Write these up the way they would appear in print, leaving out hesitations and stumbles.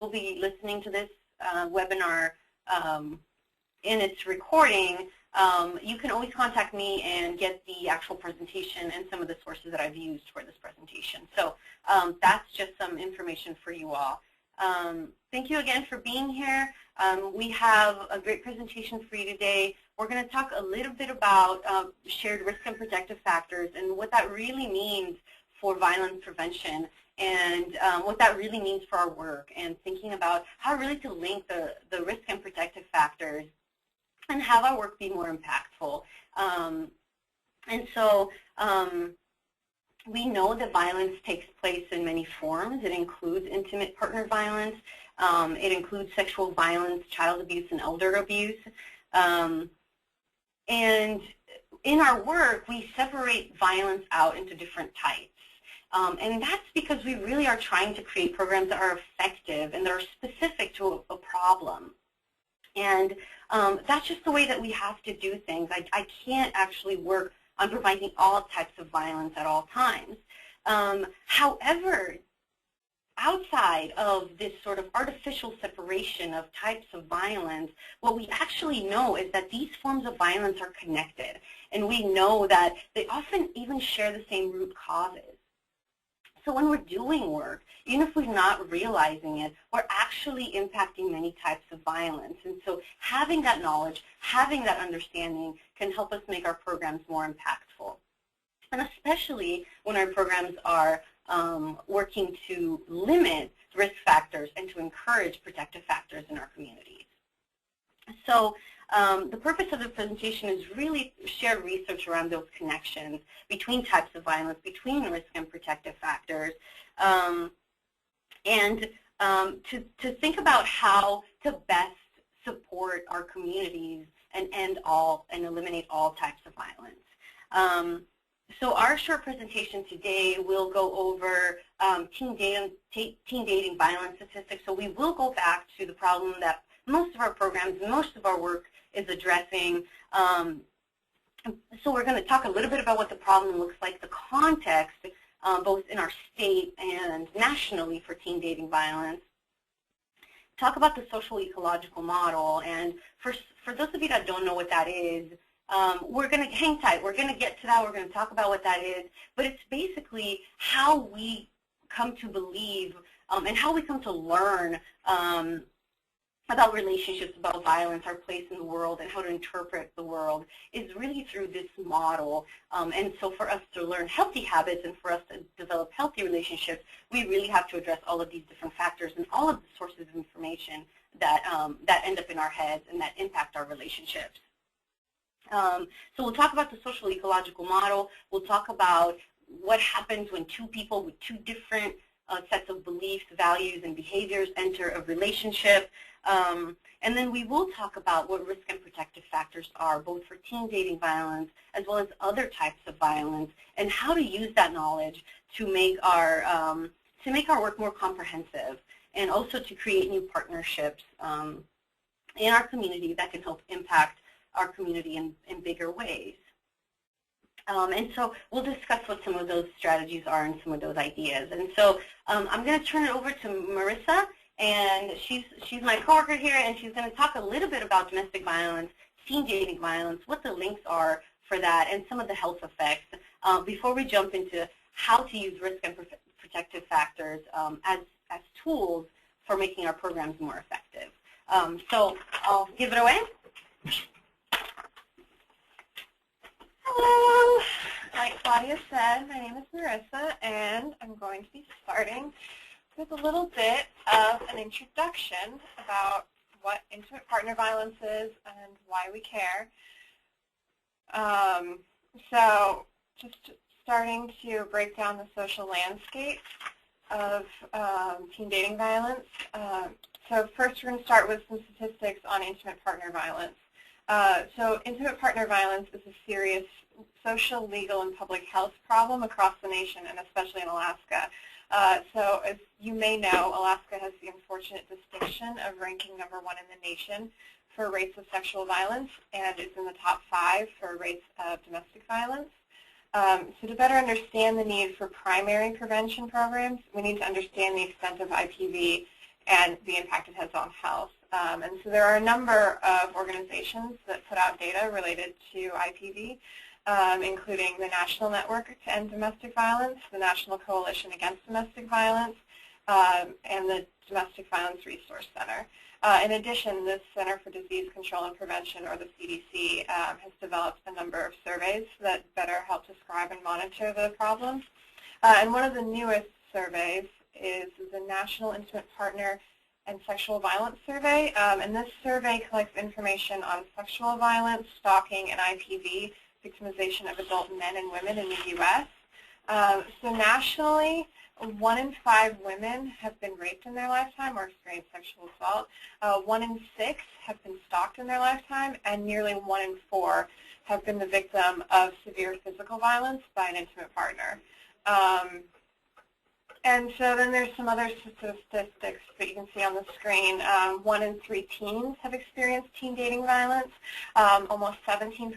will be listening to this webinar in its recording, you can always contact me and get the actual presentation and some of the sources that I've used for this presentation. So that's just some information for you all. Thank you again for being here. We have a great presentation for you today. We're going to talk a little bit about shared risk and protective factors and what that really means for violence prevention, and what that really means for our work, and thinking about how really to link the risk and protective factors and have our work be more impactful. And so we know that violence takes place in many forms. It includes intimate partner violence. It includes sexual violence, child abuse, and elder abuse. And in our work, we separate violence out into different types. And that's because we really are trying to create programs that are effective and that are specific to a problem. And that's just the way that we have to do things. I can't actually work on preventing all types of violence at all times. However, outside of this sort of artificial separation of types of violence, what we actually know is that these forms of violence are connected. And we know that they often even share the same root causes. So when we're doing work, even if we're not realizing it, we're actually impacting many types of violence. And so having that knowledge, having that understanding can help us make our programs more impactful. And especially when our programs are working to limit risk factors and to encourage protective factors in our communities. So the purpose of the presentation is really share research around those connections between types of violence, between risk and protective factors, and to think about how to best support our communities and eliminate all types of violence. So our short presentation today will go over teen dating violence statistics. So we will go back to the problem that most of our programs, most of our work is addressing. So we're going to talk a little bit about what the problem looks like, the context, both in our state and nationally for teen dating violence. Talk about the social ecological model, and for those of you that don't know what that is, we're going to hang tight. We're going to get to that. We're going to talk about what that is, but it's basically how we come to believe and how we come to learn about relationships, about violence, our place in the world, and how to interpret the world is really through this model. And so for us to learn healthy habits and for us to develop healthy relationships, we really have to address all of these different factors and all of the sources of information that, that end up in our heads and that impact our relationships. So we'll talk about the social ecological model. We'll talk about what happens when two people with two different sets of beliefs, values, and behaviors enter a relationship. And then we will talk about what risk and protective factors are, both for teen dating violence as well as other types of violence, and how to use that knowledge to make our work more comprehensive, and also to create new partnerships in our community that can help impact our community in bigger ways. And so we'll discuss what some of those strategies are and some of those ideas. And so I'm going to turn it over to Marissa, and she's my coworker here, and she's going to talk a little bit about domestic violence, teen dating violence, what the links are for that, and some of the health effects before we jump into how to use risk and protective factors as tools for making our programs more effective. So I'll give it away. Hello. Like Claudia said, my name is Marissa, and I'm going to be starting with a little bit of an introduction about what intimate partner violence is and why we care. So just starting to break down the social landscape of teen dating violence. So first we're going to start with some statistics on intimate partner violence. So intimate partner violence is a serious social, legal, and public health problem across the nation, and especially in Alaska. So as you may know, Alaska has the unfortunate distinction of ranking #1 in the nation for rates of sexual violence, and it's in the top 5 for rates of domestic violence. So to better understand the need for primary prevention programs, we need to understand the extent of IPV and the impact it has on health. And so there are a number of organizations that put out data related to IPV, including the National Network to End Domestic Violence, the National Coalition Against Domestic Violence, and the Domestic Violence Resource Center. In addition, the Center for Disease Control and Prevention, or the CDC, has developed a number of surveys that better help describe and monitor the problems. And one of the newest surveys is the National Intimate Partner and Sexual Violence Survey. And this survey collects information on sexual violence, stalking, and IPV, victimization of adult men and women in the U.S. So nationally, 1 in 5 women have been raped in their lifetime or experienced sexual assault. 1 in 6 have been stalked in their lifetime, and nearly 1 in 4 have been the victim of severe physical violence by an intimate partner. And so then there's some other statistics that you can see on the screen. 1 in 3 teens have experienced teen dating violence. Almost 17%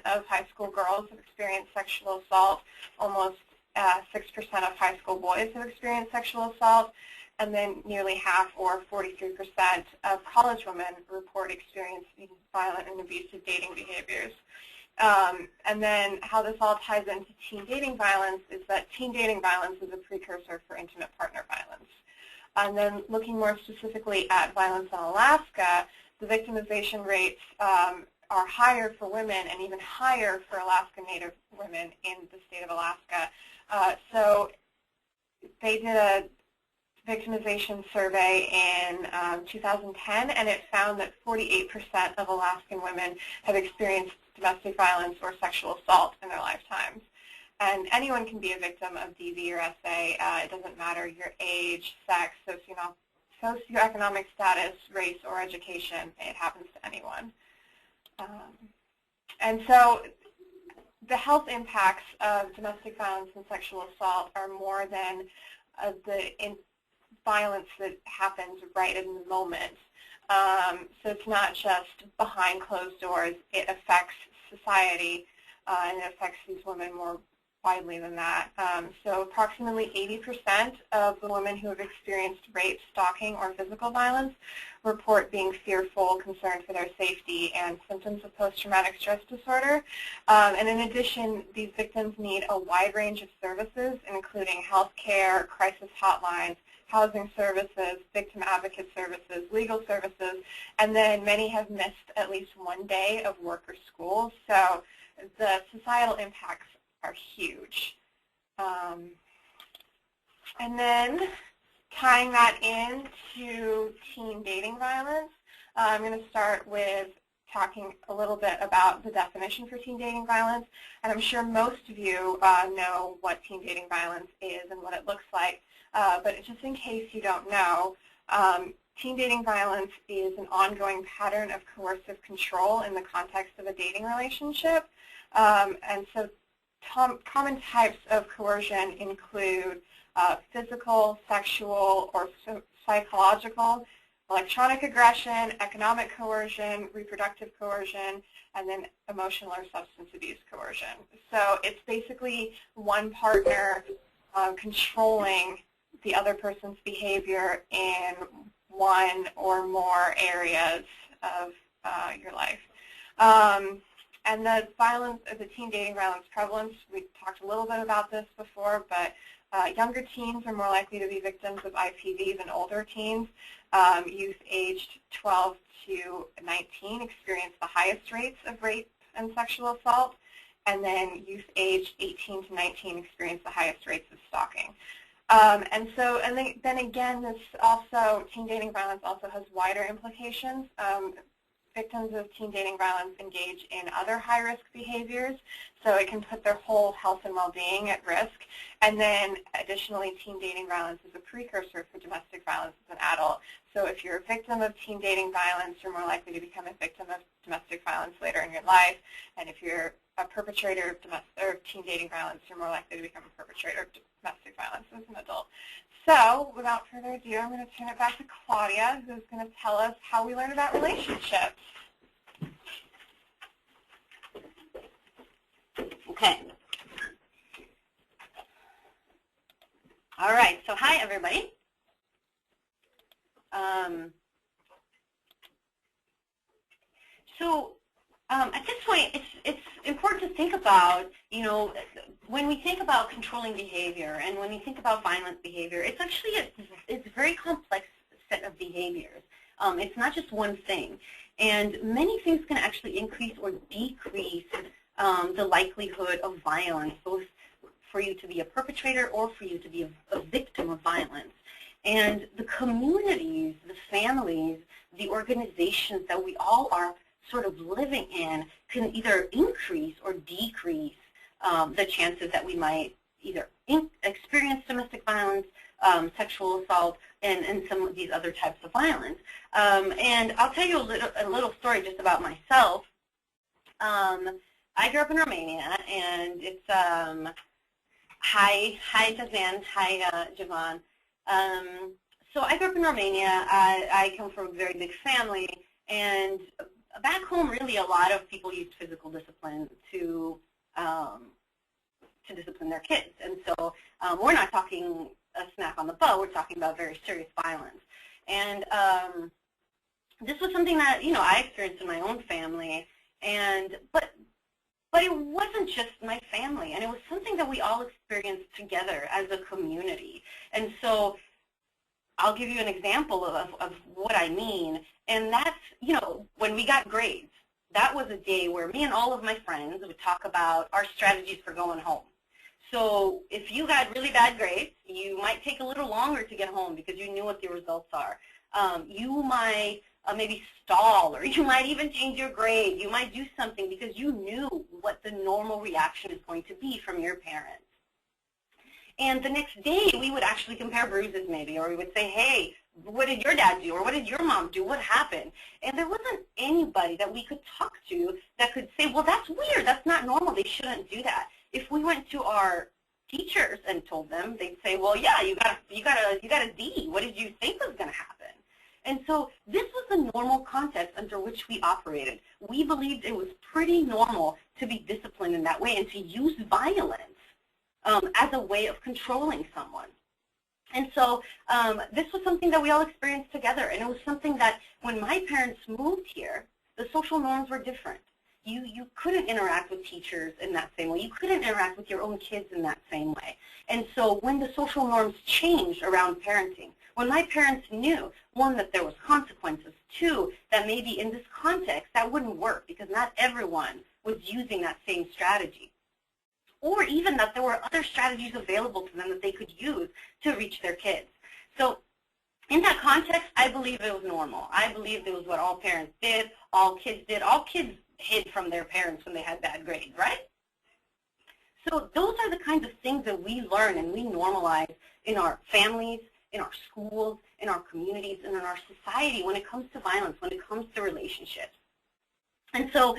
of high school girls have experienced sexual assault. Almost 6% of high school boys have experienced sexual assault. And then nearly half, or 43%, of college women report experiencing violent and abusive dating behaviors. And then how this all ties into teen dating violence is that teen dating violence is a precursor for intimate partner violence. And then looking more specifically at violence in Alaska, the victimization rates are higher for women and even higher for Alaskan Native women in the state of Alaska. So they did a victimization survey in 2010, and it found that 48% of Alaskan women have experienced domestic violence or sexual assault in their lifetimes. And anyone can be a victim of DV or SA. It doesn't matter your age, sex, socioeconomic status, race, or education. It happens to anyone. And so the health impacts of domestic violence and sexual assault are more than the violence that happens right in the moment. So it's not just behind closed doors. It affects society, and it affects these women more widely than that. So approximately 80% of the women who have experienced rape, stalking, or physical violence report being fearful, concerned for their safety, and symptoms of post-traumatic stress disorder. And in addition, these victims need a wide range of services, including health care, crisis hotlines, housing services, victim advocate services, legal services, and then many have missed at least 1 day of work or school. So the societal impacts are huge. And then tying that into teen dating violence, I'm going to start with talking a little bit about the definition for teen dating violence. And I'm sure most of you know what teen dating violence is and what it looks like. But just in case you don't know, teen dating violence is an ongoing pattern of coercive control in the context of a dating relationship. And so common types of coercion include physical, sexual, or psychological, electronic aggression, economic coercion, reproductive coercion, and then emotional or substance abuse coercion. So it's basically one partner controlling the other person's behavior in one or more areas of your life. And the violence, the teen dating violence prevalence, we talked a little bit about this before, but younger teens are more likely to be victims of IPV than older teens. Youth aged 12 to 19 experience the highest rates of rape and sexual assault, and then youth aged 18 to 19 experience the highest rates of stalking. And then again, this also, teen dating violence also has wider implications. Victims of teen dating violence engage in other high-risk behaviors, so it can put their whole health and well-being at risk. And then additionally, teen dating violence is a precursor for domestic violence as an adult. So if you're a victim of teen dating violence, you're more likely to become a victim of domestic violence later in your life. And if you're a perpetrator of teen dating violence, you're more likely to become a perpetrator of domestic violence as an adult. So without further ado, I'm going to turn it back to Claudia, who's going to tell us how we learn about relationships. Okay. All right. So hi, everybody. At this point, it's important to think about, when we think about controlling behavior and when we think about violent behavior, it's actually it's a very complex set of behaviors. It's not just one thing. And many things can actually increase or decrease the likelihood of violence, both for you to be a perpetrator or for you to be a victim of violence. And the communities, the families, the organizations that we all are sort of living in can either increase or decrease the chances that we might either experience domestic violence, sexual assault, and some of these other types of violence. And I'll tell you a little story just about myself. I grew up in Romania, and it's, hi Tazan, hi Javon. So I grew up in Romania. I come from a very big family, and back home, really, a lot of people used physical discipline to discipline their kids. And so we're not talking a smack on the butt. We're talking about very serious violence. And this was something that, I experienced in my own family. But it wasn't just my family, and it was something that we all experienced together as a community. And so I'll give you an example of what I mean, and that's, when we got grades, that was a day where me and all of my friends would talk about our strategies for going home. So if you got really bad grades, you might take a little longer to get home because you knew what the results are. You might maybe stall, or you might even change your grade. You might do something because you knew what the normal reaction is going to be from your parents. And the next day, we would actually compare bruises maybe, or we would say, hey, what did your dad do, or what did your mom do, what happened? And there wasn't anybody that we could talk to that could say, well, that's weird, that's not normal, they shouldn't do that. If we went to our teachers and told them, they'd say, well, yeah, you got a D, what did you think was going to happen? And so this was the normal context under which we operated. We believed it was pretty normal to be disciplined in that way and to use violence as a way of controlling someone. And so this was something that we all experienced together, and it was something that when my parents moved here, the social norms were different. You couldn't interact with teachers in that same way. You couldn't interact with your own kids in that same way. And so when the social norms changed around parenting, when my parents knew, one, that there was consequences, two, that maybe in this context that wouldn't work because not everyone was using that same strategy, or even that there were other strategies available to them that they could use to reach their kids. So in that context, I believe it was normal. I believe it was what all parents did, all kids did. All kids hid from their parents when they had bad grades, right? So those are the kinds of things that we learn and we normalize in our families, in our schools, in our communities, and in our society when it comes to violence, when it comes to relationships. And so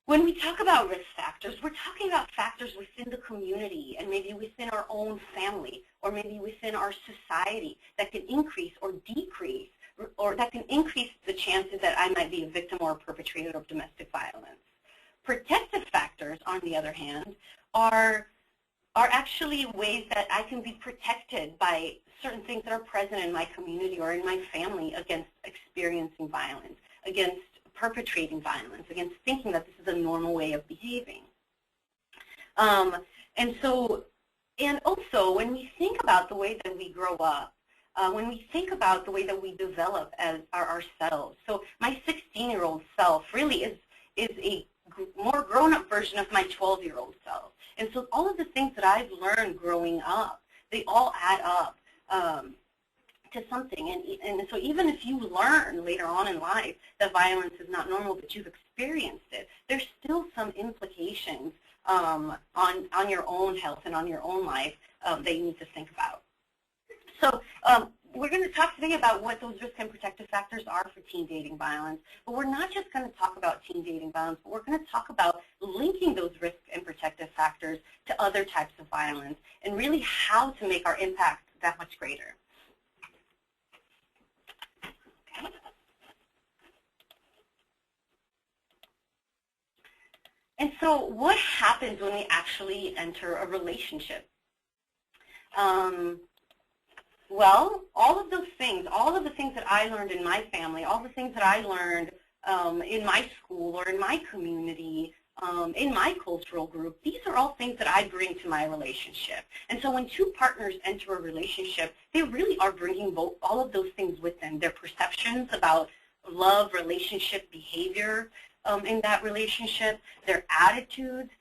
when we talk about risk factors, we're talking about factors within the community and maybe within our own family or maybe within our society that can increase or decrease, or that can increase the chances that I might be a victim or a perpetrator of domestic violence. Protective factors, on the other hand, are actually ways that I can be protected by certain things that are present in my community or in my family against experiencing violence, against perpetrating violence, against thinking that this is a normal way of behaving. And also, when we think about the way that we grow up, when we think about the way that we develop as ourselves, so my 16-year-old self really is a more grown-up version of my 12-year-old self. And so all of the things that I've learned growing up, they all add up to something. And so even if you learn later on in life that violence is not normal, but you've experienced it, there's still some implications on your own health and on your own life that you need to think about. So we're going to talk today about what those risk and protective factors are for teen dating violence, but we're not just going to talk about teen dating violence, but we're going to talk about linking those risk and protective factors to other types of violence and really how to make our impact that much greater. Okay. And so what happens when we actually enter a relationship? Well, all of those things, all of the things that I learned in my family, all the things that I learned in my school or in my community, in my cultural group, these are all things that I bring to my relationship. And so when two partners enter a relationship, they really are bringing all of those things with them, their perceptions about love, relationship, behavior in that relationship, their attitudes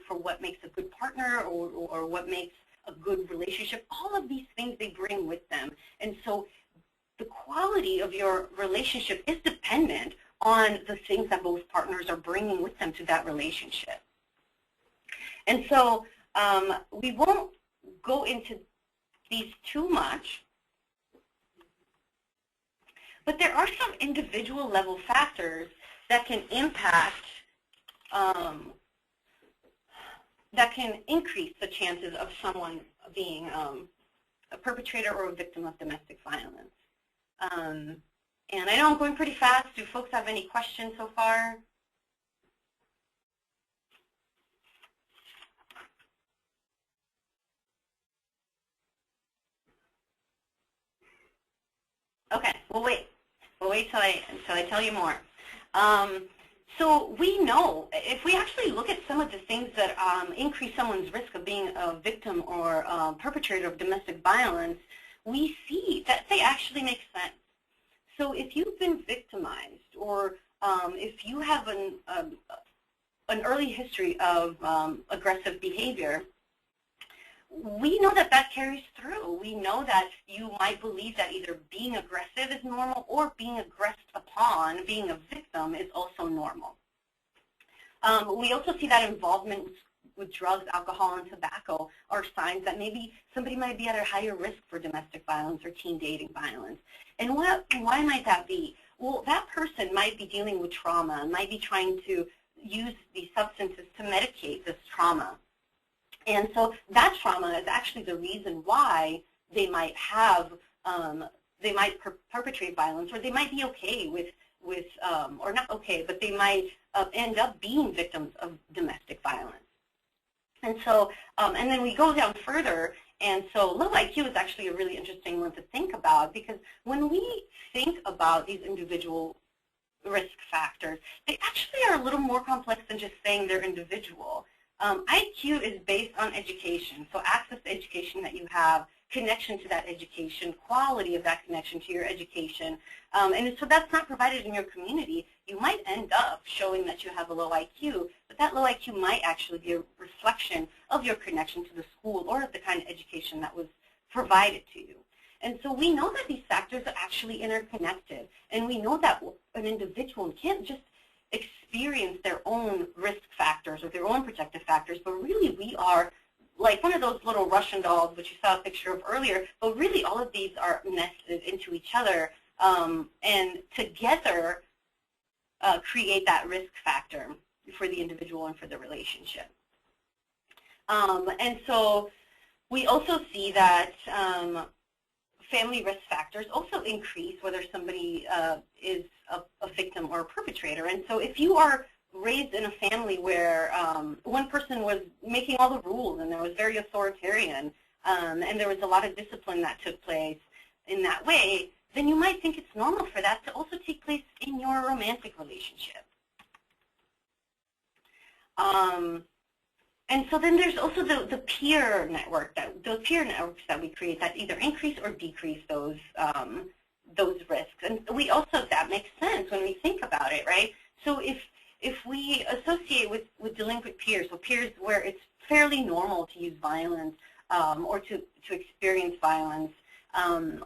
for what makes a good partner or what makes a good relationship, all of these things they bring with them. And so the quality of your relationship is dependent on the things that both partners are bringing with them to that relationship. And so we won't go into these too much, but there are some individual level factors that can impact, that can increase the chances of someone being a perpetrator or a victim of domestic violence. And I know I'm going pretty fast. Do folks have any questions so far? Okay, we'll wait. We'll wait till I tell you more. So we know, if we actually look at some of the things that increase someone's risk of being a victim or perpetrator of domestic violence, we see that they actually make sense. So if you've been victimized, or if you have an early history of aggressive behavior, we know that that carries through. We know that you might believe that either being aggressive is normal or being aggressed upon, being a victim, is also normal. We also see that involvement with drugs, alcohol, and tobacco are signs that maybe somebody might be at a higher risk for domestic violence or teen dating violence. And why might that be? Well, that person might be dealing with trauma, might be trying to use these substances to medicate this trauma. And so that trauma is actually the reason why they might have, they might perpetrate violence, or they might be okay with or not okay, but they might end up being victims of domestic violence. And so, and then we go down further, and so low IQ is actually a really interesting one to think about, because when we think about these individual risk factors, they actually are a little more complex than just saying they're individual. IQ is based on education, so access to education that you have, connection to that education, quality of that connection to your education. And so that's not provided in your community. You might end up showing that you have a low IQ, but that low IQ might actually be a reflection of your connection to the school or of the kind of education that was provided to you. And so we know that these factors are actually interconnected, and we know that an individual can't just experience their own risk factors or their own protective factors, but really we are like one of those little Russian dolls, which you saw a picture of earlier, but really all of these are nested into each other, and together create that risk factor for the individual and for the relationship. And so we also see that family risk factors also increase whether somebody is a victim or a perpetrator. And so if you are raised in a family where one person was making all the rules and there was very authoritarian and there was a lot of discipline that took place in that way, then you might think it's normal for that to also take place in your romantic relationship. And so then there's also the peer network, those peer networks that we create that either increase or decrease those risks. And we also, that makes sense when we think about it, right? So if we associate with delinquent peers, so peers where it's fairly normal to use violence or to experience violence,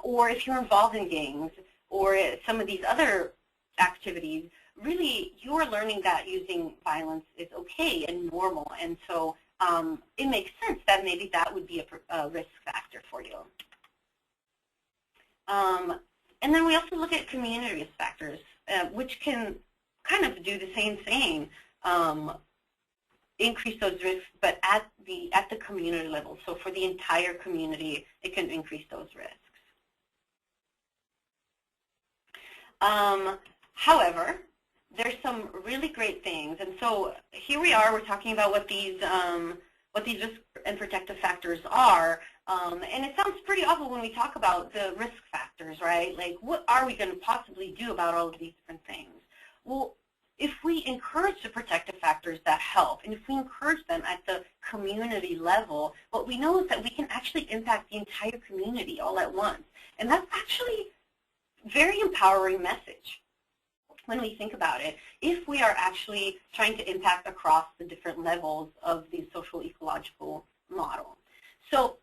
or if you're involved in gangs or some of these other activities, really you're learning that using violence is okay and normal. And so it makes sense that maybe that would be a risk factor for you. And then we also look at community risk factors, which can kind of do the same thing, increase those risks, but at the community level. So for the entire community, it can increase those risks. However, there's some really great things, and so here we are. We're talking about what these risk and protective factors are, And it sounds pretty awful when we talk about the risk factors, right? Like, what are we going to possibly do about all of these different things? Well, if we encourage the protective factors that help, and if we encourage them at the community level, what we know is that we can actually impact the entire community all at once. And that's actually a very empowering message when we think about it, if we are actually trying to impact across the different levels of the social ecological model. So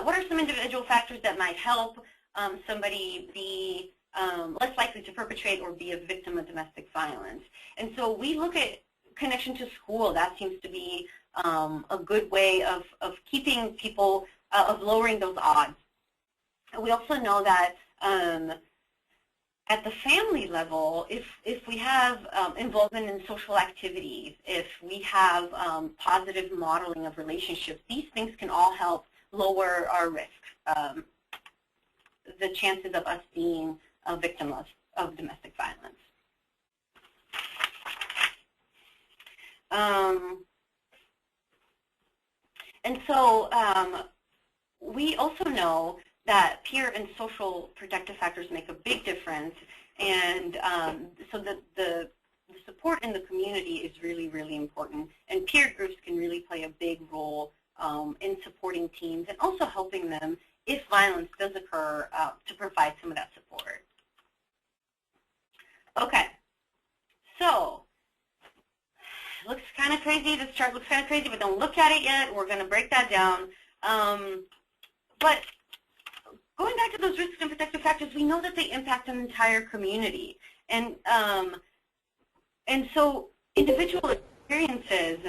what are some individual factors that might help somebody be less likely to perpetrate or be a victim of domestic violence? And so we look at connection to school. That seems to be a good way of keeping people, of lowering those odds. We also know that at the family level, if we have involvement in social activities, if we have positive modeling of relationships, these things can all help lower our risk, the chances of us being a victim of domestic violence. And so we also know that peer and social protective factors make a big difference, and so the support in the community is really, really important, and peer groups can really play a big role in supporting teens and also helping them, if violence does occur, to provide some of that support. Okay, so looks kind of crazy. This chart looks kind of crazy, but don't look at it yet. We're going to break that down. But going back to those risks and protective factors, we know that they impact an entire community. And so individual experiences,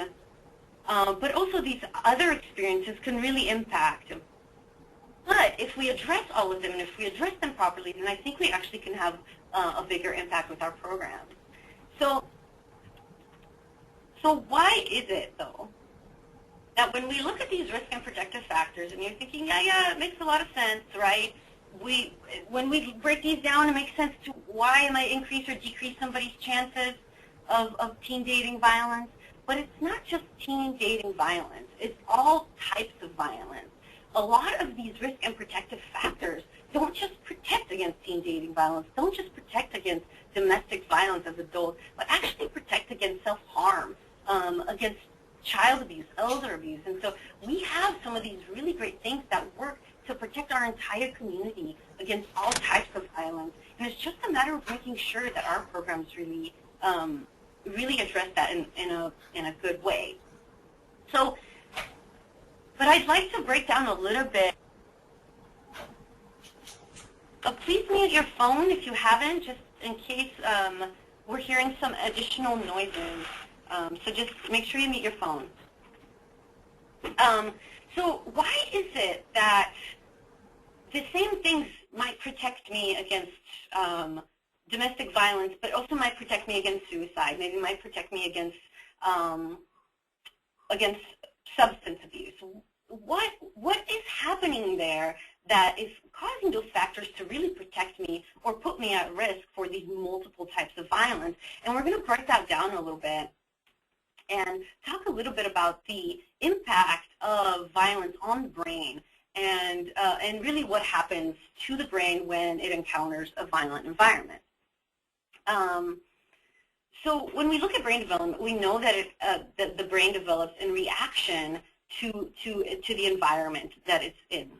but also these other experiences can really impact. But if we address all of them, and if we address them properly, then I think we actually can have a bigger impact with our program. So why is it, though, that when we look at these risk and protective factors, and you're thinking, yeah, it makes a lot of sense, right? When we break these down, it makes sense to why it might increase or decrease somebody's chances of teen dating violence. But it's not just teen dating violence. It's all types of violence. A lot of these risk and protective factors don't just protect against teen dating violence, don't just protect against domestic violence as adults, but actually protect against self-harm, against child abuse, elder abuse. And so we have some of these really great things that work to protect our entire community against all types of violence. And it's just a matter of making sure that our programs really really address that in a good way. So, but I'd like to break down a little bit. Please mute your phone if you haven't, just in case we're hearing some additional noises. So just make sure you mute your phone. So why is it that the same things might protect me against domestic violence, but also might protect me against suicide, maybe might protect me against substance abuse? What is happening there that is causing those factors to really protect me or put me at risk for these multiple types of violence? And we're going to break that down a little bit and talk a little bit about the impact of violence on the brain and really what happens to the brain when it encounters a violent environment. So when we look at brain development, we know that that the brain develops in reaction to the environment that it's in.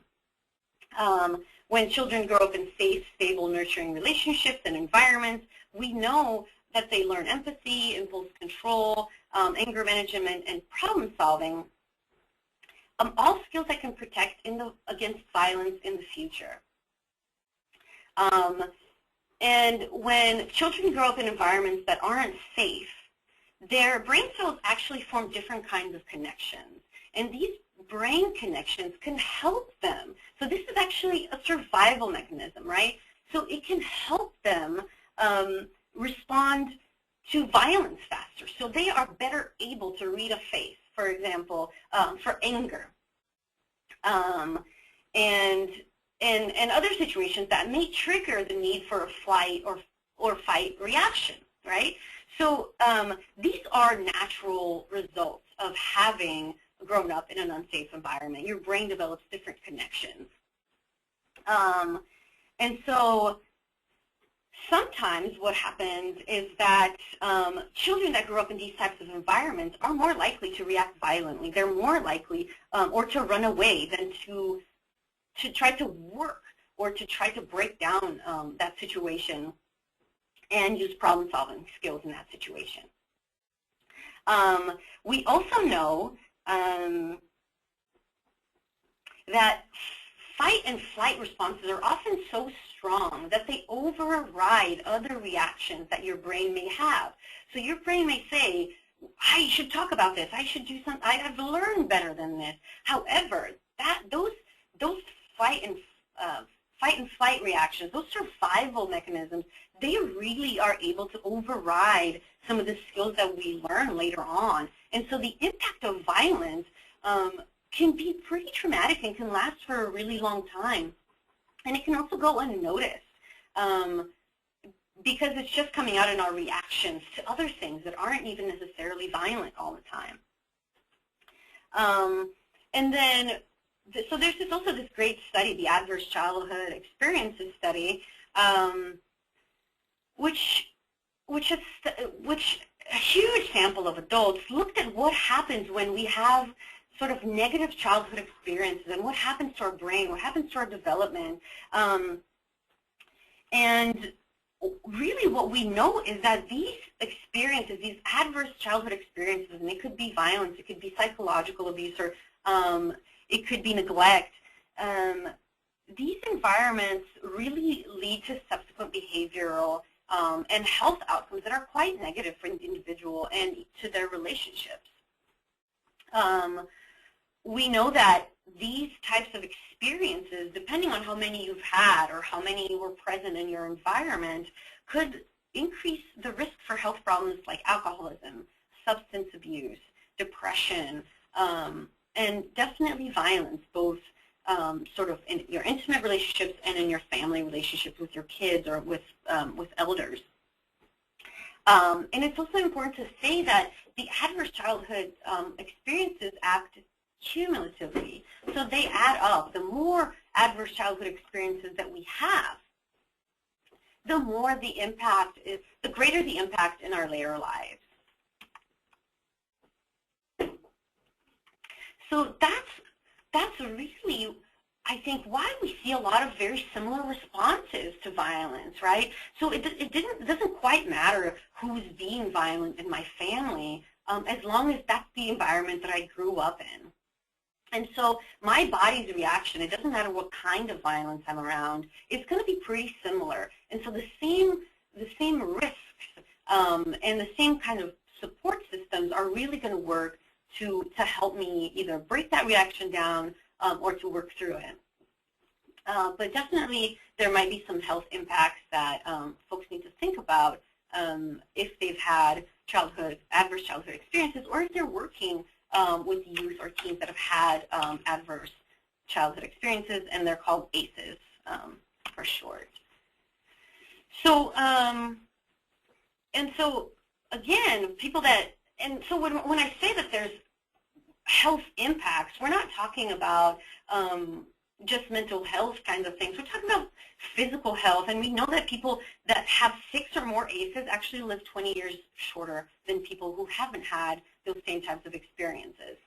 When children grow up in safe, stable, nurturing relationships and environments, we know that they learn empathy, impulse control, anger management, and problem solving, all skills that can protect against violence in the future. And when children grow up in environments that aren't safe, their brain cells actually form different kinds of connections. And these brain connections can help them. So this is actually a survival mechanism, right? So it can help them respond to violence faster. So they are better able to read a face, for example, for anger. And other situations that may trigger the need for a flight or fight reaction, right? So these are natural results of having grown up in an unsafe environment. Your brain develops different connections. And so sometimes what happens is that children that grew up in these types of environments are more likely to react violently. They're more likely or to run away than to try to work or to try to break down that situation and use problem-solving skills in that situation. We also know that fight and flight responses are often so strong that they override other reactions that your brain may have. So your brain may say, I should talk about this, I should do something, I've learned better than this. However, those fight and flight reactions, those survival mechanisms, they really are able to override some of the skills that we learn later on. And so the impact of violence can be pretty traumatic and can last for a really long time. And it can also go unnoticed because it's just coming out in our reactions to other things that aren't even necessarily violent all the time. And then, so there's also this great study, the Adverse Childhood Experiences Study, which a huge sample of adults looked at what happens when we have sort of negative childhood experiences and what happens to our brain, what happens to our development. And really what we know is that these experiences, these adverse childhood experiences, and it could be violence, it could be psychological abuse, or it could be neglect, these environments really lead to subsequent behavioral and health outcomes that are quite negative for the individual and to their relationships. We know that these types of experiences, depending on how many you've had or how many were present in your environment, could increase the risk for health problems like alcoholism, substance abuse, depression, and definitely violence, both sort of in your intimate relationships and in your family relationships with your kids or with elders. And it's also important to say that the adverse childhood experiences act cumulatively, so they add up. The more adverse childhood experiences that we have, the more the impact is, the greater the impact in our later lives. So that's really, I think, why we see a lot of very similar responses to violence, right? So it doesn't quite matter who's being violent in my family, as long as that's the environment that I grew up in. And so my body's reaction, it doesn't matter what kind of violence I'm around, it's going to be pretty similar. And so the same risks and the same kind of support systems are really going to work to help me either break that reaction down or to work through it. But definitely there might be some health impacts that folks need to think about if they've had adverse childhood experiences, or if they're working with youth or teens that have had adverse childhood experiences, and they're called ACEs for short. So, and so again, so when I say that there's health impacts, we're not talking about just mental health kinds of things. We're talking about physical health, and we know that people that have 6 or more ACEs actually live 20 years shorter than people who haven't had those same types of experiences.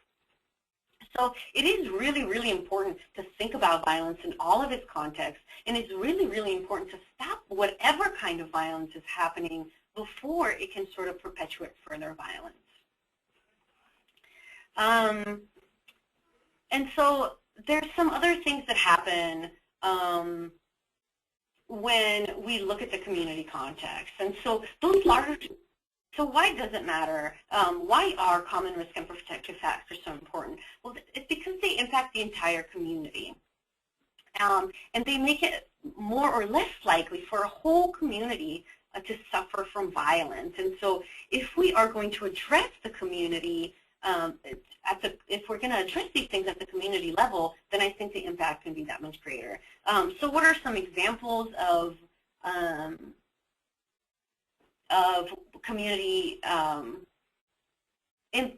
So it is really, really important to think about violence in all of its contexts, and it's really, really important to stop whatever kind of violence is happening before it can sort of perpetuate further violence. And so there's some other things that happen when we look at the community context. And so those so why does it matter? Why are common risk and protective factors so important? Well, it's because they impact the entire community. And they make it more or less likely for a whole community to suffer from violence. And so if we are going to address the community, if we're going to address these things at the community level, then I think the impact can be that much greater. So what are some examples of community in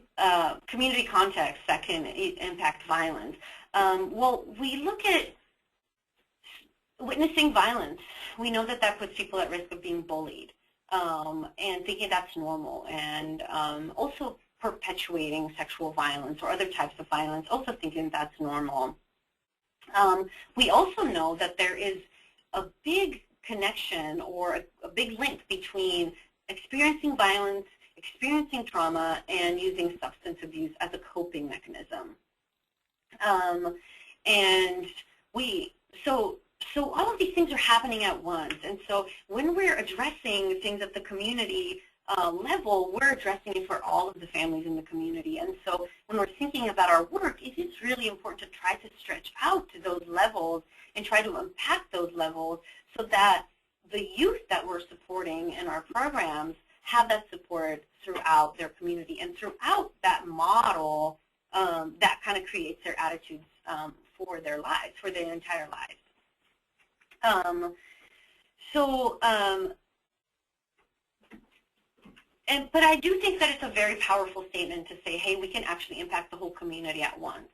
community contexts that can impact violence. Well, we look at witnessing violence. We know that that puts people at risk of being bullied, and thinking that's normal, and also perpetuating sexual violence or other types of violence, also thinking that's normal. We also know that there is a big connection or a big link between experiencing violence, experiencing trauma, and using substance abuse as a coping mechanism. So all of these things are happening at once. And so when we're addressing things at the community level, we're addressing it for all of the families in the community. And so when we're thinking about our work, it is really important to try to stretch out to those levels and try to impact those levels so that the youth that we're supporting in our programs have that support throughout their community and throughout that model that kind of creates their attitudes for their lives, for their entire lives. But I do think that it's a very powerful statement to say, hey, we can actually impact the whole community at once.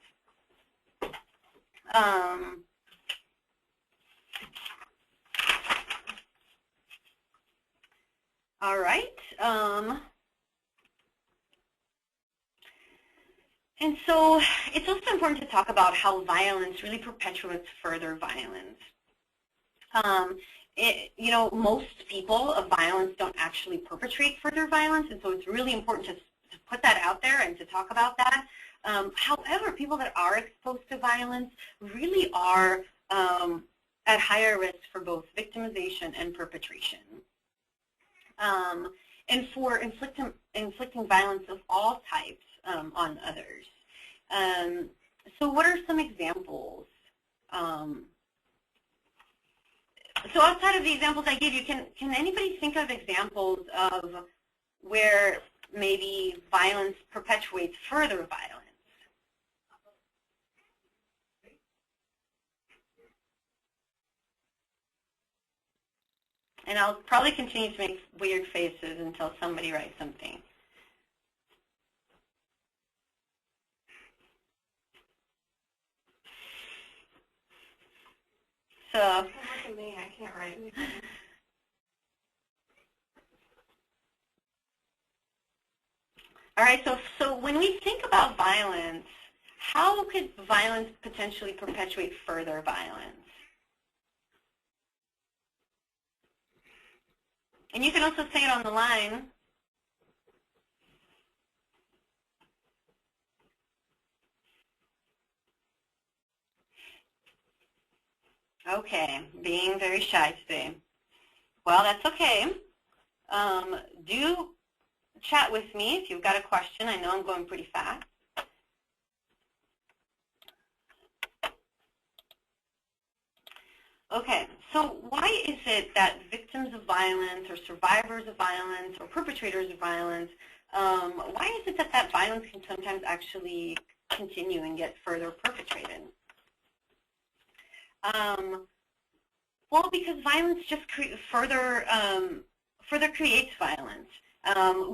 All right. And so it's also important to talk about how violence really perpetuates further violence. You know, most people of violence don't actually perpetrate further violence, and so it's really important to put that out there and to talk about that. However, people that are exposed to violence really are at higher risk for both victimization and perpetration. And for inflicting violence of all types on others. So what are some examples? So outside of the examples I gave you, can anybody think of examples of where maybe violence perpetuates further violence? And I'll probably continue to make weird faces until somebody writes something. So, look at me, I can't write anything. All right, so when we think about violence, how could violence potentially perpetuate further violence? And you can also say it on the line. Okay, being very shy today. Well, that's okay. Do chat with me if you've got a question. I know I'm going pretty fast. Okay, so why is it that victims of violence or survivors of violence or perpetrators of violence, why is it that that violence can sometimes actually continue and get further perpetrated? Well, because violence just further creates violence.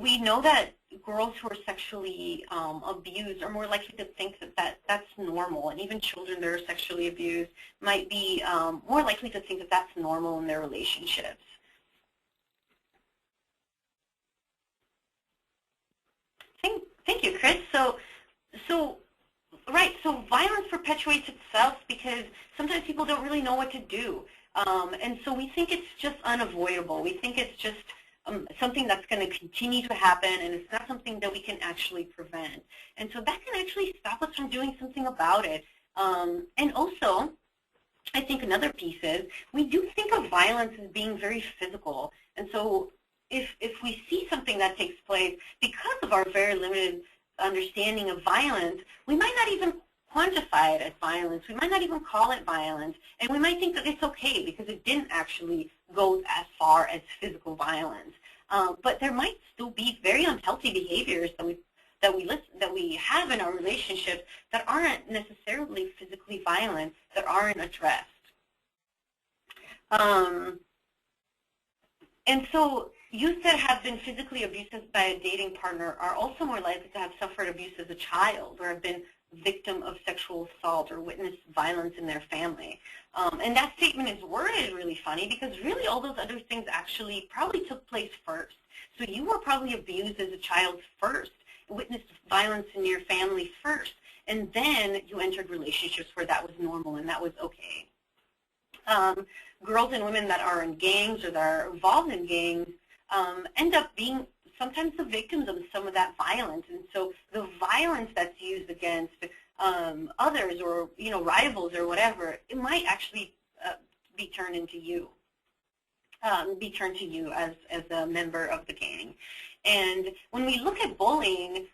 We know that girls who are sexually abused are more likely to think that that's normal, and even children that are sexually abused might be more likely to think that that's normal in their relationships. Thank you, Chris. Right, so violence perpetuates itself because sometimes people don't really know what to do. And so we think it's just unavoidable. We think it's just something that's going to continue to happen, and it's not something that we can actually prevent. And so that can actually stop us from doing something about it. And also, I think another piece is we do think of violence as being very physical. And so if we see something that takes place, because of our very limited understanding of violence, we might not even quantify it as violence. We might not even call it violence, and we might think that it's okay because it didn't actually go as far as physical violence. But there might still be very unhealthy behaviors that we have in our relationships that aren't necessarily physically violent, that aren't addressed. And so Youth that have been physically abused by a dating partner are also more likely to have suffered abuse as a child or have been victim of sexual assault or witnessed violence in their family. And that statement is worded really funny because really all those other things actually probably took place first. So you were probably abused as a child first, witnessed violence in your family first, and then you entered relationships where that was normal and that was okay. Girls and women that are in gangs or that are involved in gangs end up being sometimes the victims of some of that violence. And so the violence that's used against others or, rivals or whatever, it might actually be turned into you, as a member of the gang. And when we look at bullying,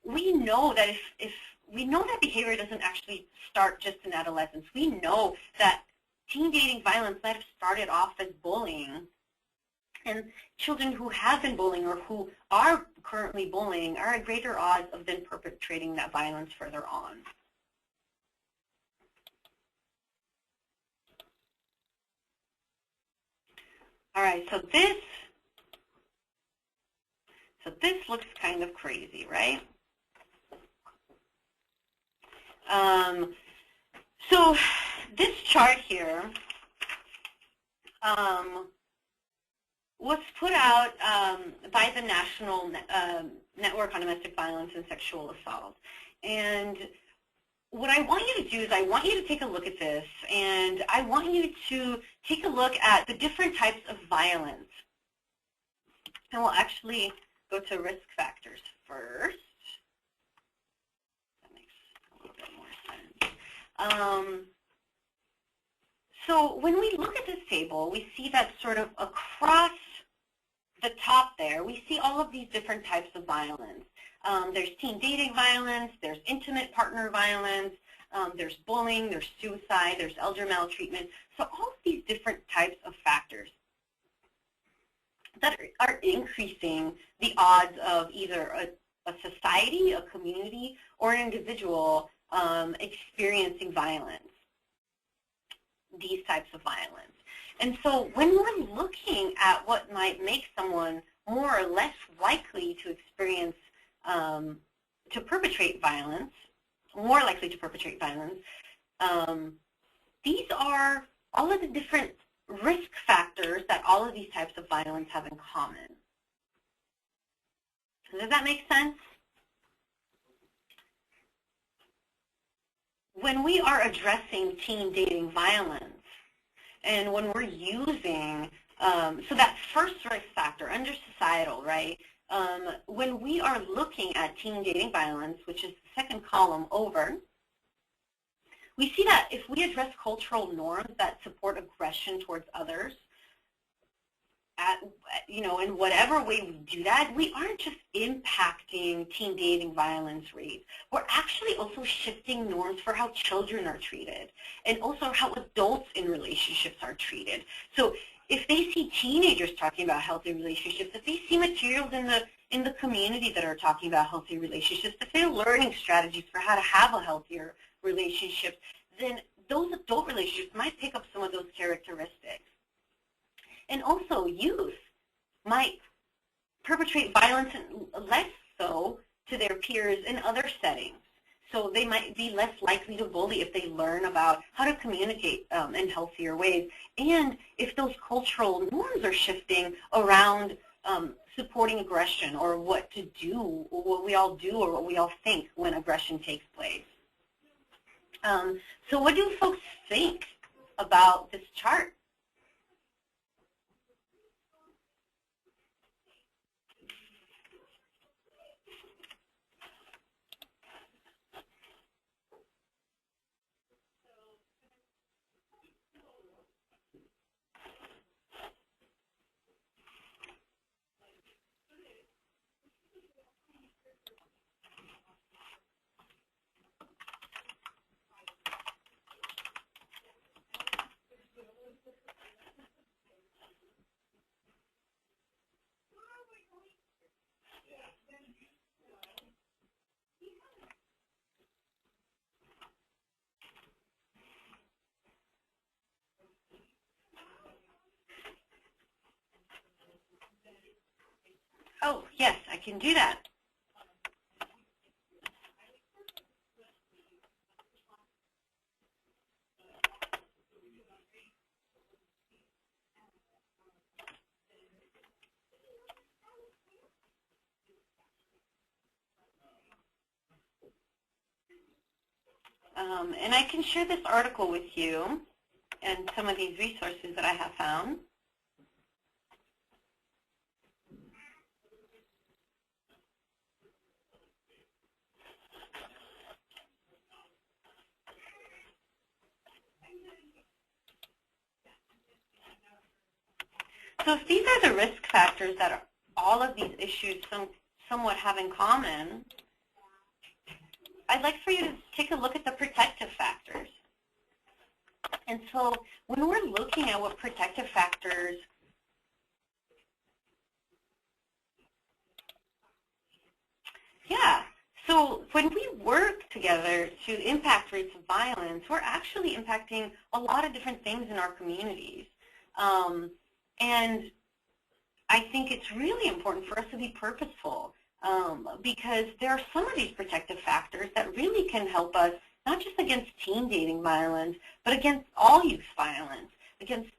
we know that if we know that behavior doesn't actually start just in adolescence. We know that teen dating violence might have started off as bullying. And children who have been bullying or who are currently bullying are at greater odds of then perpetrating that violence further on. All right, so this looks kind of crazy, right? So this chart here was put out by the National Network on Domestic Violence and Sexual Assault. And what I want you to do is I want you to take a look at this, and I want you to take a look at the different types of violence. And we'll actually go to risk factors first. That makes a little bit more sense. So when we look at this table, we see that sort of across the top there, we see all of these different types of violence. There's teen dating violence, there's intimate partner violence, there's bullying, there's suicide, there's elder maltreatment. So all of these different types of factors that are increasing the odds of either a society, a community, or an individual experiencing violence, these types of violence. And so when we're looking at what might make someone more or less likely to experience, to perpetrate violence, more likely to perpetrate violence, these are all of the different risk factors that all of these types of violence have in common. Does that make sense? When we are addressing teen dating violence, and when we're using, so that first risk factor under societal, right? When we are looking at teen dating violence, which is the second column over, we see that if we address cultural norms that support aggression towards others, in whatever way we do that, we aren't just impacting teen dating violence rates. We're actually also shifting norms for how children are treated and also how adults in relationships are treated. So if they see teenagers talking about healthy relationships, if they see materials in the community that are talking about healthy relationships, if they're learning strategies for how to have a healthier relationship, then those adult relationships might pick up some of those characteristics. And also, youth might perpetrate violence less so to their peers in other settings. So they might be less likely to bully if they learn about how to communicate in healthier ways. And if those cultural norms are shifting around supporting aggression or what to do, or what we all do or what we all think when aggression takes place. So what do folks think about this chart? can do that. And I can share this article with you and some of these resources that I have found. So if these are the risk factors that all of these issues somewhat have in common, I'd like for you to take a look at the protective factors. And so when we're looking at what protective factors so when we work together to impact rates of violence, we're actually impacting a lot of different things in our communities. And I think it's really important for us to be purposeful because there are some of these protective factors that really can help us, not just against teen dating violence, but against all youth violence, against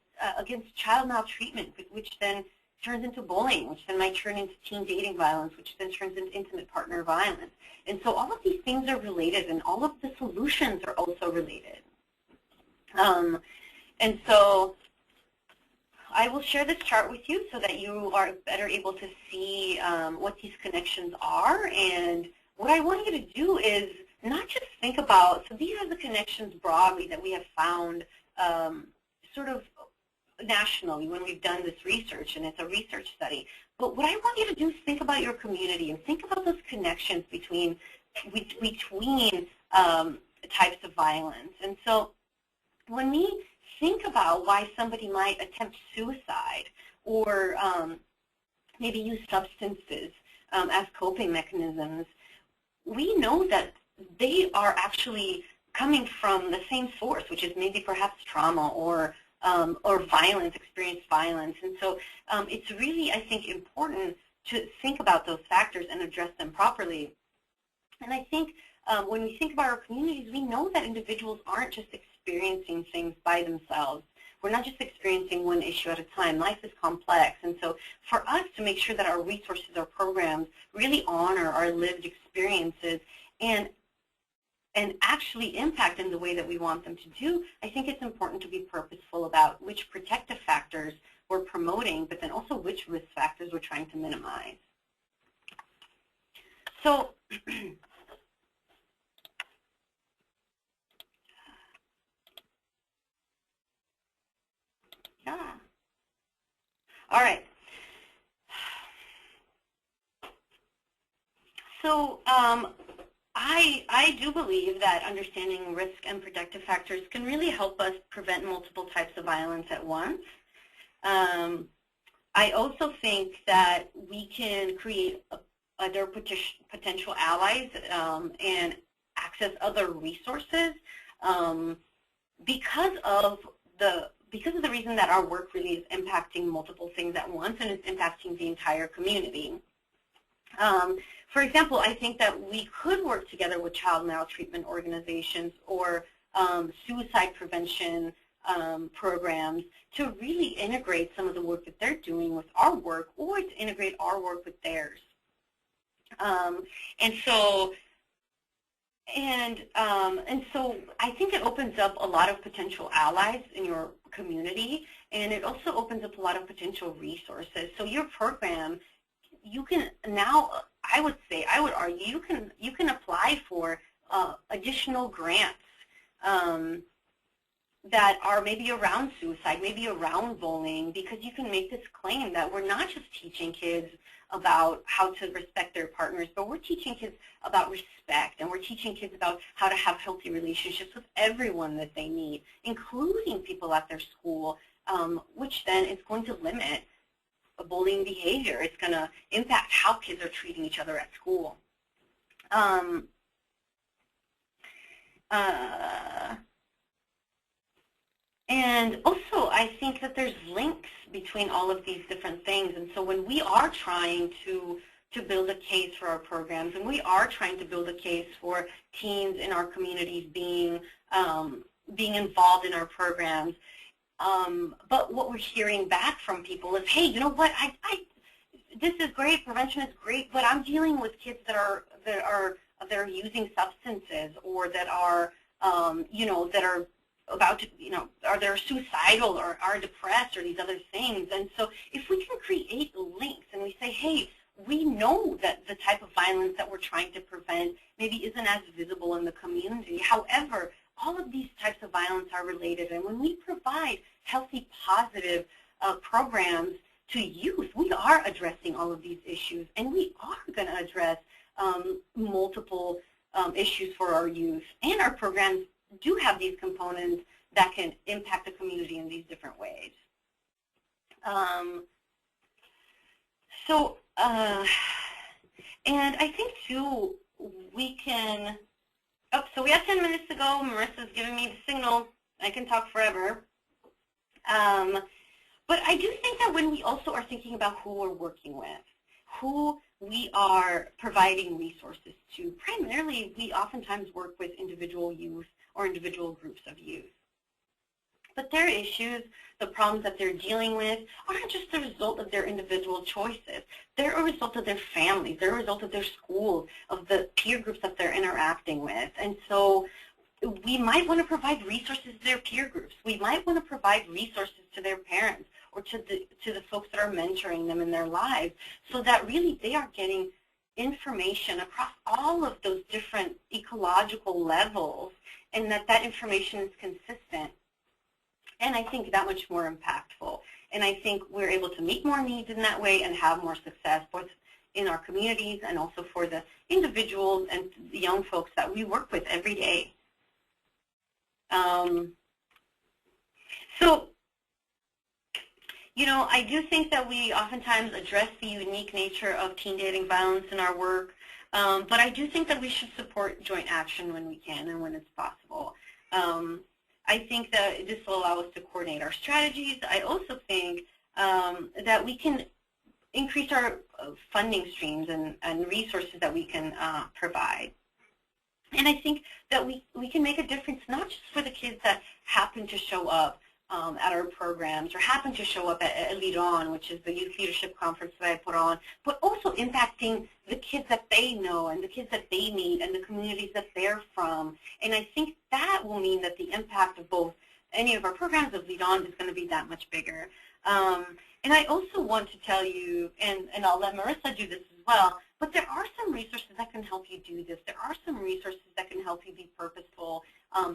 child maltreatment, which then turns into bullying, which then might turn into teen dating violence, which then turns into intimate partner violence. And so all of these things are related, and all of the solutions are also related. And so I will share this chart with you so that you are better able to see what these connections are. And what I want you to do is not just think about, so these are the connections broadly that we have found sort of nationally when we've done this research, and it's a research study. But what I want you to do is think about your community and think about those connections between types of violence. And so when we think about why somebody might attempt suicide or maybe use substances as coping mechanisms, we know that they are actually coming from the same source, which is maybe perhaps trauma or violence, experienced violence. And so it's really, I think, important to think about those factors and address them properly. And I think when we think about our communities, we know that individuals aren't just experiencing things by themselves. We're not just experiencing one issue at a time. Life is complex. And so for us to make sure that our resources, our programs really honor our lived experiences and actually impact in the way that we want them to do, I think it's important to be purposeful about which protective factors we're promoting, but then also which risk factors we're trying to minimize. So yeah. All right. So I do believe that understanding risk and protective factors can really help us prevent multiple types of violence at once. I also think that we can create other potential allies and access other resources because of the reason that our work really is impacting multiple things at once and it's impacting the entire community. For example, I think that we could work together with child maltreatment organizations or suicide prevention programs to really integrate some of the work that they're doing with our work, or to integrate our work with theirs. And so I think it opens up a lot of potential allies in your community, and it also opens up a lot of potential resources. So your program, you can now, I would argue, you can apply for additional grants that are maybe around suicide, maybe around bullying, because you can make this claim that we're not just teaching kids about how to respect their partners, but we're teaching kids about respect, and we're teaching kids about how to have healthy relationships with everyone that they need, including people at their school, which then is going to limit bullying behavior. It's going to impact how kids are treating each other at school. And also, I think that there's links between all of these different things. And so when we are trying to to build a case for our programs, and we are trying to build a case for teens in our communities being involved in our programs. But what we're hearing back from people is, hey, you know what? This is great. Prevention is great, but I'm dealing with kids that are using substances, or that are that are about to, or they're suicidal, or are depressed, or these other things. And so if we can create links and we say, hey, we know that the type of violence that we're trying to prevent maybe isn't as visible in the community. However, all of these types of violence are related, and when we provide healthy, positive programs to youth, we are addressing all of these issues, and we are going to address multiple issues for our youth. And our programs do have these components that can impact the community in these different ways. And I think, too, we can, so we have 10 minutes to go. Marissa's giving me the signal. I can talk forever. But I do think that when we also are thinking about who we're working with, who we are providing resources to, primarily we oftentimes work with individual youth or individual groups of youth. But their issues, the problems that they're dealing with, aren't just the result of their individual choices. They're a result of their families. They're a result of their schools, of the peer groups that they're interacting with. And so we might want to provide resources to their peer groups. We might want to provide resources to their parents, or to the folks that are mentoring them in their lives, so that really they are getting information across all of those different ecological levels, and that information is consistent. And I think that much more impactful. And I think we're able to meet more needs in that way and have more success, both in our communities and also for the individuals and the young folks that we work with every day. So, I do think that we oftentimes address the unique nature of teen dating violence in our work, but I do think that we should support joint action when we can and when it's possible. I think that this will allow us to coordinate our strategies. I also think that we can increase our funding streams and resources that we can provide. And I think that we can make a difference not just for the kids that happen to show up at our programs, or happen to show up at Lead On, which is the youth leadership conference that I put on, but also impacting the kids that they know and the kids that they meet and the communities that they're from. And I think that will mean that the impact of both any of our programs of Lead On is going to be that much bigger. And I also want to tell you, and I'll let Marissa do this as well, but there are some resources that can help you do this. There are some resources that can help you be purposeful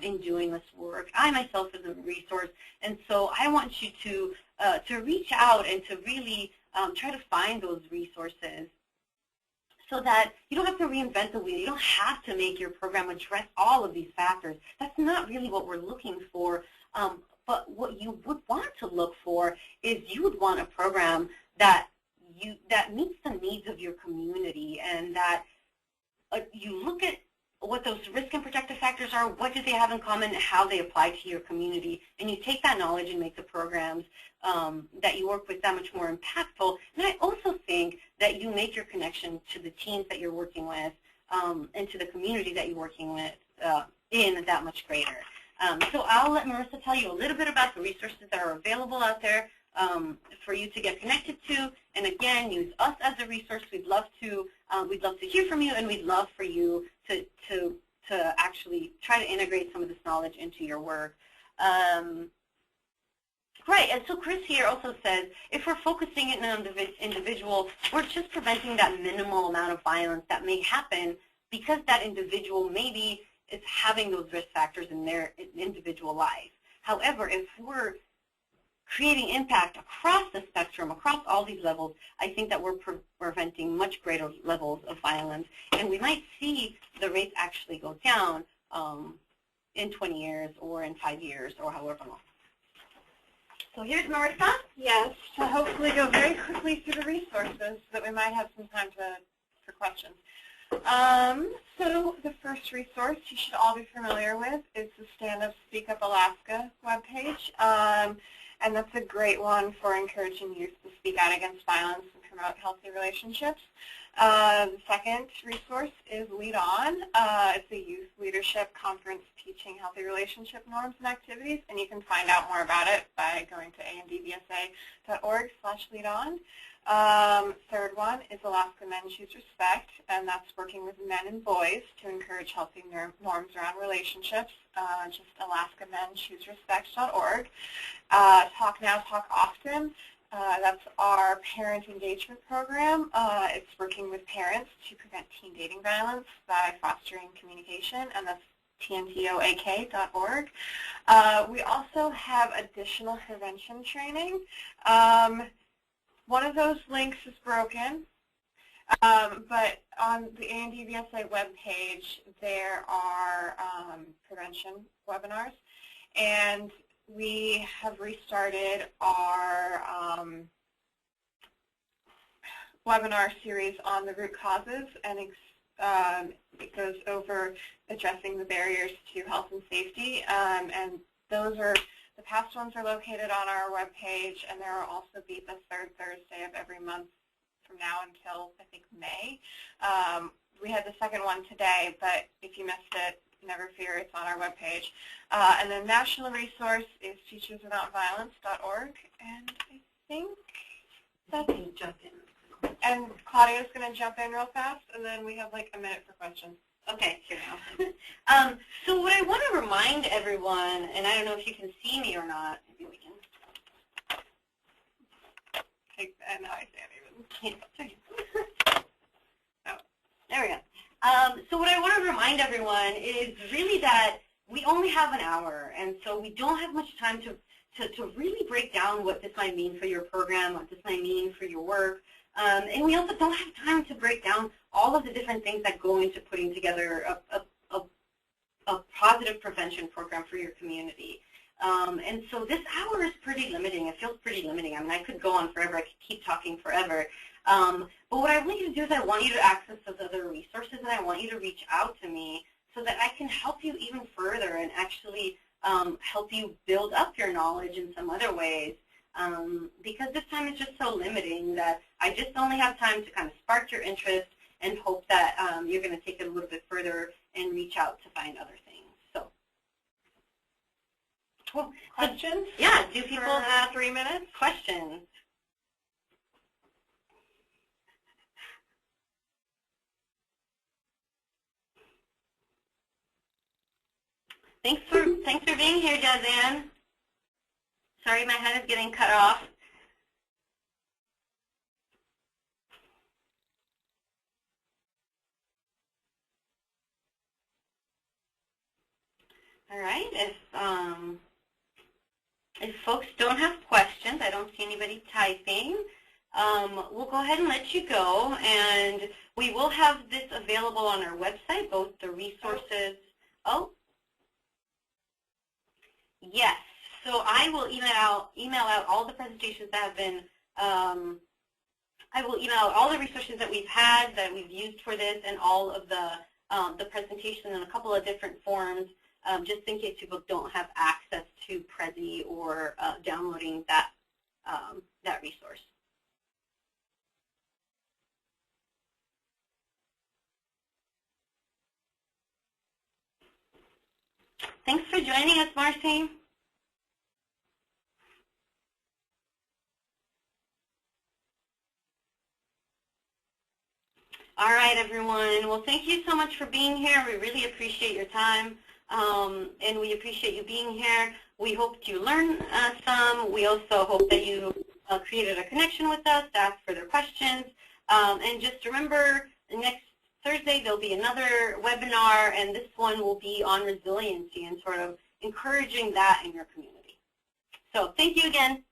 in doing this work. I myself is a resource, and so I want you to reach out and to really try to find those resources, so that you don't have to reinvent the wheel. You don't have to make your program address all of these factors. That's not really what we're looking for. But what you would want to look for is you would want a program that meets the needs of your community, and that you look at what those risk and protective factors are, what do they have in common, and how they apply to your community. And you take that knowledge and make the programs that you work with that much more impactful. And I also think that you make your connection to the teams that you're working with and to the community that you're working with in that much greater. So I'll let Marissa tell you a little bit about the resources that are available out there for you to get connected to. And again, use us as a resource. We'd love to hear from you, and we'd love for you to actually try to integrate some of this knowledge into your work. Right, and so Chris here also says, if we're focusing it on the individual, we're just preventing that minimal amount of violence that may happen because that individual maybe is having those risk factors in their individual life. However, if we're creating impact across the spectrum, across all these levels, I think that we're preventing much greater levels of violence, and we might see the rates actually go down in 20 years or in 5 years or however long. So here's Marissa. Yes, to hopefully go very quickly through the resources so that we might have some time for questions. So the first resource you should all be familiar with is the Stand Up Speak Up Alaska webpage. And that's a great one for encouraging youth to speak out against violence and promote healthy relationships. The second resource is Lead On. It's a youth leadership conference teaching healthy relationship norms and activities, and you can find out more about it by going to andvsa.org/leadon. Third one is Alaska Men Choose Respect, and that's working with men and boys to encourage healthy norms around relationships. Just alaskamenchooserespect.org. Talk Now, Talk Often. That's our parent engagement program. It's working with parents to prevent teen dating violence by fostering communication, and that's tntoak.org. We also have additional prevention training. One of those links is broken, but on the ANDVSA webpage there are prevention webinars, and we have restarted our webinar series on the root causes, and it goes over addressing the barriers to health and safety, and those are, the past ones are located on our webpage, and there will also be the third Thursday of every month from now until, I think, May. We had the second one today, but if you missed it, never fear, it's on our webpage. And the national resource is teacherswithoutviolence.org, and I think that's jump in. And Claudia's going to jump in real fast, and then we have like a minute for questions. Okay, here now. So what I want to remind everyone, and I don't know if you can see me or not, maybe we can. And I can't even. Oh, there we go. So what I want to remind everyone is really that we only have an hour, and so we don't have much time to really break down what this might mean for your program, what this might mean for your work. And we also don't have time to break down all of the different things that go into putting together a positive prevention program for your community. And so this hour is pretty limiting. It feels pretty limiting. I mean, I could go on forever. I could keep talking forever. But what I want you to do is I want you to access those other resources, and I want you to reach out to me so that I can help you even further and actually help you build up your knowledge in some other ways. Because this time is just so limiting that I just only have time to kind of spark your interest and hope that you're going to take it a little bit further and reach out to find other things. So, cool. Questions? Yeah, do people have 3 minutes? Questions? Thanks for being here, Jazanne. Sorry, my head is getting cut off. All right. If folks don't have questions, I don't see anybody typing. We'll go ahead and let you go, and we will have this available on our website, both the resources. Oh, yes. So I will email out all the presentations that have been. I will email out all the resources that we've had, that we've used for this, and all of the presentation in a couple of different forms, just in case people don't have access to Prezi or downloading that resource. Thanks for joining us, Marcy. All right, everyone. Well, thank you so much for being here. We really appreciate your time, and we appreciate you being here. We hope you learned some. We also hope that you created a connection with us, asked further questions. And just remember, next Thursday there'll be another webinar, and this one will be on resiliency and sort of encouraging that in your community. So thank you again.